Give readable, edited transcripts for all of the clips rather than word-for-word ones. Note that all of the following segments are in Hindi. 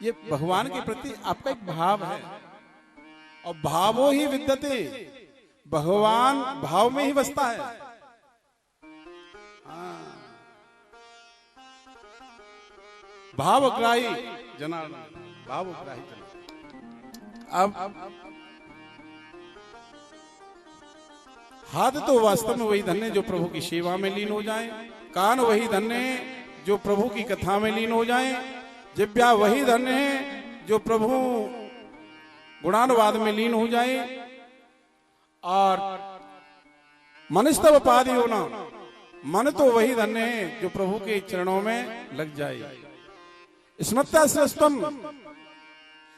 ये भगवान के प्रति आपका एक भाव है, और भावो ही विद्यते, भगवान भाव में ही बसता है। भावग्राही जनार्दन, भावग्राही जनार्दन। अब हाथ तो वास्तव में वही धन्य जो प्रभु की सेवा में लीन हो जाए, कान वही धन्य जो प्रभु की कथा में लीन हो जाए, जिह्वा वही धन्य है जो प्रभु गुणानुवाद में लीन हो जाए, और मनस्तव पादि होना, मन तो वही धन्य है जो प्रभु के चरणों में लग जाए। स्मृत्या श्रेष्ठम,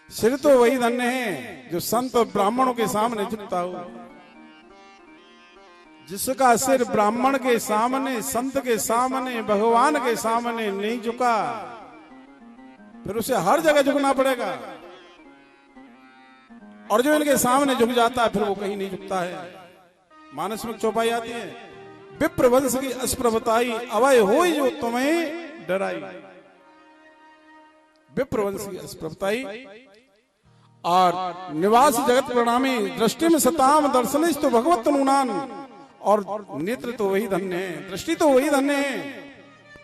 सिर तो वही धन्य है जो संत और ब्राह्मणों के सामने झुकता हो। जिसका सिर ब्राह्मण के सामने, संत के सामने, भगवान के सामने नहीं झुका, फिर उसे हर जगह झुकना पड़ेगा। और जो इनके सामने झुक जाता है फिर वो कहीं नहीं झुकता है। मानस में चौपाई आती है, विप्र वंश की अस्प्रभताई, अवय होई जो तुम्हें डराई। विप्र वंश की अस्प्रभताई और निवास जगत प्रणामी, दृष्टि में सताम दर्शन तो भगवत नूनान, और नेत्र तो वही धन्य है, दृष्टि तो वही धन्य है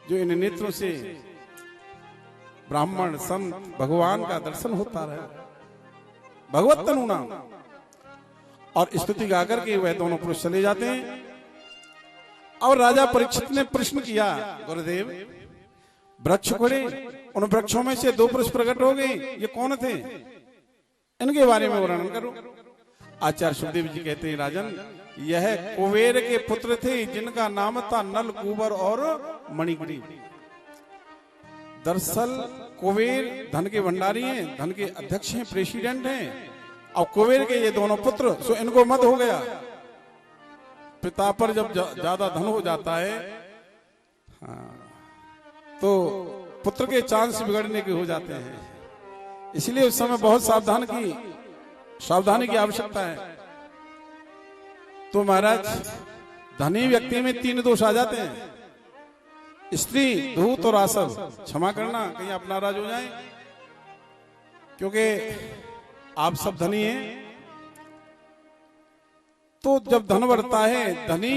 जो इन नेत्रों से ब्राह्मण संत भगवान का दर्शन होता रहे। भगवत तनुना। और स्तुति गाकर के वह दोनों पुरुष चले जाते हैं। और राजा परीक्षित ने प्रश्न किया, गुरुदेव वृक्ष खड़े, उन वृक्षों में से दो पुरुष प्रकट हो गए, ये कौन थे? इनके बारे में वर्णन करो। आचार्य सुखदेव जी कहते हैं, राजन यह कुबेर के पुत्र थे जिनका नाम था नल, कुबर और मणिग्रीव। दरअसल कुबेर धन के भंडारी हैं, धन के अध्यक्ष हैं, प्रेसिडेंट हैं। और कुबेर के ये दोनों पुत्र, सो इनको मद हो गया। पिता पर जब ज्यादा धन हो जाता है तो पुत्र के चांस बिगड़ने के हो जाते हैं। इसलिए उस समय बहुत सावधानी की आवश्यकता है। तो महाराज धनी व्यक्ति में तीन दोष आ जाते हैं, स्त्री, धूर्त और आसव। क्षमा करना कहीं आप नाराज हो जाएं, क्योंकि आप सब धनी हैं। तो जब धन बढ़ता है, धनी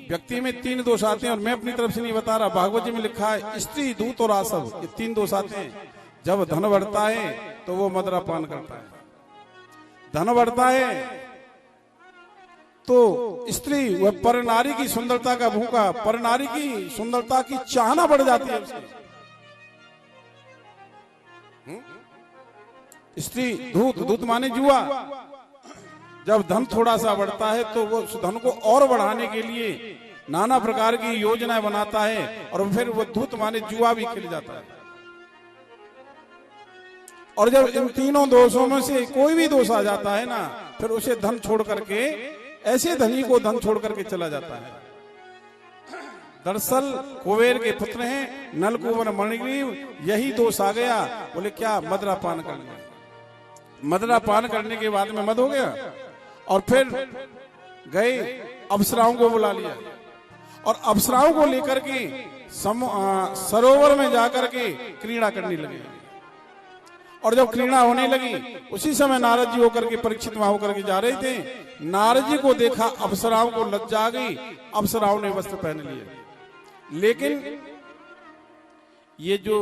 व्यक्ति में तीन दोष आते हैं। और मैं अपनी तरफ से नहीं बता रहा, भागवत जी में लिखा है स्त्री, धूर्त और आसव, ये तीन दोष आते हैं। जब धन बढ़ता है तो वो मदिरा पान करता है। धन बढ़ता है तो स्त्री, वह पर नारी की सुंदरता का भूखा, पर नारी की सुंदरता की चाहना बढ़ जाती है उसकी। स्त्री, धूत माने जुआ। जब धन थोड़ा सा बढ़ता है तो वो धन को और बढ़ाने के लिए नाना प्रकार की योजनाएं बनाता है, और फिर वो धूत माने जुआ भी खेल जाता है। और जब इन तीनों दोषों में से कोई भी दोष आ जाता है ना, फिर उसे धन छोड़ करके, ऐसे धनी को धन छोड़ करके चला जाता है। दरअसल कुबेर के पुत्र हैं नल, कुबर, मणिग्रीव, यही दोष आ गया। बोले क्या? मदिरा पान करना। मदिरा पान करने के बाद में मद हो गया, और फिर गए अप्सराओं को बुला लिया, और अप्सराओं को लेकर के सरोवर में जाकर के क्रीड़ा करने लगे। और जब क्रीड़ा होने लगी, उसी समय नारद जी होकर के परीक्षित वहां होकर के जा रहे थे। नारद जी को देखा, अप्सराओं को लज्जा आ गई, अप्सराओं ने वस्त्र पहन लिए। लेकिन ये जो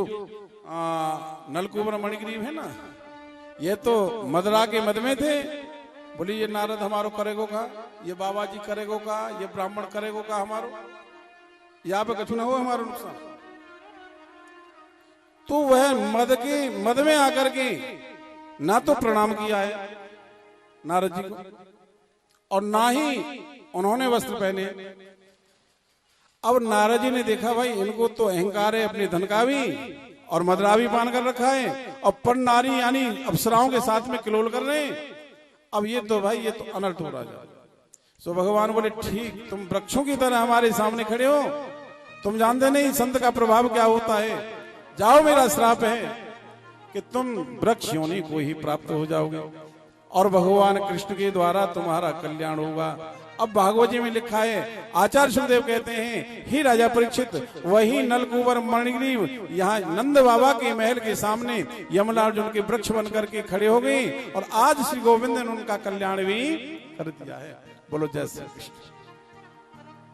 नलकुबर मणिग्रीव है ना, ये तो मदिरा के मद में थे। बोली ये नारद हमारो करेगो का, ये बाबा जी करेगो का, ये ब्राह्मण करेगो का हमारो, यहाँ पे कछु ना हो हमारा नुकसान। तो वह मद में आकर के ना तो प्रणाम किया है नारद जी को, और ना ही उन्होंने वस्त्र पहने। अब नारद जी ने देखा, भाई इनको तो अहंकार है अपने धन का भी, और मदिरा भी पान कर रखा है, और पर नारी यानी अप्सराओं के साथ में किलोल कर रहे हैं। अब ये तो भाई ये तो अनर्थ हो रहा है। सो भगवान बोले, ठीक, तुम वृक्षों की तरह हमारे सामने खड़े हो, तुम जानते नहीं संत का प्रभाव क्या होता है। जाओ, मेरा श्राप है कि तुम वृक्ष योनि को ही प्राप्त हो जाओगे, और भगवान कृष्ण के द्वारा तुम्हारा कल्याण होगा। अब भागवत जी में लिखा है, आचार्य सुखदेव कहते हैं, ही राजा परीक्षित, वही नलकूबर मणिग्रीव यहाँ नंद बाबा के महल के सामने यमलार्जुन के वृक्ष बनकर के खड़े हो गए और आज श्री गोविंद ने उनका कल्याण भी कर दिया है। बोलो जय श्री कृष्ण।